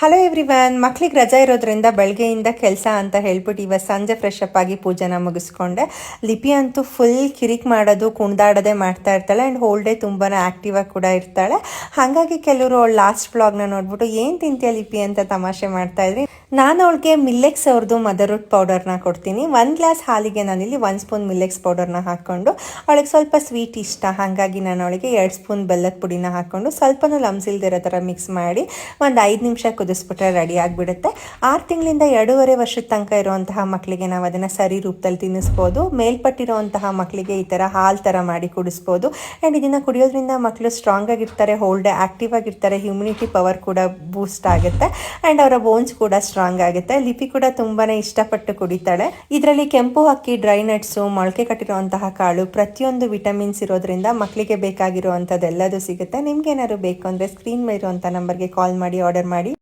Hello everyone, ಮಕ್ಳಿಗೆ ರಜಾ ಇರೋದ್ರಿಂದ ಬೆಳಗ್ಗೆಯಿಂದ ಕೆಲಸ ಅಂತ ಹೇಳ್ಬಿಟ್ಟು ಇವತ್ತು ಸಂಜೆ ಫ್ರೆಶ್ ಅಪ್ ಆಗಿ ಪೂಜೆನ ಮುಗಿಸ್ಕೊಂಡೆ. ಲಿಪಿ ಅಂತೂ ಫುಲ್ ಕಿರಿಕ್ ಮಾಡೋದು ಕುಣ್ದಾಡೋದೇ ಮಾಡ್ತಾ ಇರ್ತಾಳೆ ಆ್ಯಂಡ್ ಹೋಲ್ ಡೇ ತುಂಬಾ ಆ್ಯಕ್ಟಿವ್ ಆಗಿ ಕೂಡ ಇರ್ತಾಳೆ. ಹಾಗಾಗಿ ಕೆಲವರು ಅವಳು ಲಾಸ್ಟ್ ವ್ಲಾಗ್ನ ನೋಡ್ಬಿಟ್ಟು ಏನು ತಿಂತೀಯ ಲಿಪಿ ಅಂತ ತಮಾಷೆ ಮಾಡ್ತಾ ಇದ್ರಿ. ನಾನು ಅವಳಿಗೆ ಮಿಲ್ಲೆಕ್ಸ್ ಅವ್ರದ್ದು ಮದರ್ವುಡ್ ಪೌಡರ್ನ ಕೊಡ್ತೀನಿ. 1 ಗ್ಲಾಸ್ ಹಾಲಿಗೆ ನಾನಿಲ್ಲಿ 1 ಸ್ಪೂನ್ ಮಿಲ್ಲೆಕ್ಸ್ ಪೌಡರ್ನ ಹಾಕ್ಕೊಂಡು, ಅವಳಿಗೆ ಸ್ವಲ್ಪ ಸ್ವೀಟ್ ಇಷ್ಟ, ಹಾಗಾಗಿ ನಾನು ಅವಳಿಗೆ 2 ಸ್ಪೂನ್ ಬೆಲ್ಲದ ಪುಡಿನ ಹಾಕ್ಕೊಂಡು ಸ್ವಲ್ಪನೂ ಲಮ್ಸ್ ಇಲ್ದಿರೋ ಥರ ಮಿಕ್ಸ್ ಮಾಡಿ ಒಂದು 5 ನಿಮಿಷ ಕುದಿಸ್ಬಿಟ್ರೆ ರೆಡಿ ಆಗಿಬಿಡುತ್ತೆ. 6 ತಿಂಗಳಿಂದ 2.5 ವರ್ಷದ ತನಕ ಇರುವಂತಹ ಮಕ್ಕಳಿಗೆ ನಾವು ಅದನ್ನು ಸರಿ ರೂಪದಲ್ಲಿ ತಿನ್ನಿಸ್ಬೋದು. ಮೇಲ್ಪಟ್ಟಿರುವಂತಹ ಮಕ್ಕಳಿಗೆ ಈ ಥರ ಹಾಲು ಥರ ಮಾಡಿ ಕುಡಿಸ್ಬೋದು. ಆ್ಯಂಡ್ ಇದನ್ನು ಕುಡಿಯೋದ್ರಿಂದ ಮಕ್ಕಳು ಸ್ಟ್ರಾಂಗ್ ಆಗಿರ್ತಾರೆ, ಹೋಲ್ ಡೇ ಆ್ಯಕ್ಟಿವ್ ಆಗಿರ್ತಾರೆ, ಹ್ಯುಮಿನಿಟಿ ಪವರ್ ಕೂಡ ಬೂಸ್ಟ್ ಆಗುತ್ತೆ ಆ್ಯಂಡ್ ಅವರ ಬೋನ್ಸ್ ಕೂಡ ಸ್ಟ್ರಾಂಗ್ ಆಗುತ್ತೆ. ಲಿಪಿ ಕೂಡ ತುಂಬಾ ಇಷ್ಟಪಟ್ಟು ಕುಡಿತಾಳೆ. ಇದರಲ್ಲಿ ಕೆಂಪು ಅಕ್ಕಿ, ಡ್ರೈ ನಟ್ಸು, ಮೊಳಕೆ ಕಟ್ಟಿರುವಂತಹ ಕಾಳು, ಪ್ರತಿಯೊಂದು ವಿಟಮಿನ್ಸ್ ಇರೋದ್ರಿಂದ ಮಕ್ಕಳಿಗೆ ಬೇಕಾಗಿರುವಂಥದ್ದೆಲ್ಲದೂ ಸಿಗುತ್ತೆ. ನಿಮ್ಗೆ ಏನಾದ್ರು ಬೇಕು ಅಂದರೆ ಸ್ಕ್ರೀನ್ ಮೇಲಿರುವಂಥ ನಂಬರ್ಗೆ ಕಾಲ್ ಮಾಡಿ ಆರ್ಡರ್ ಮಾಡಿ.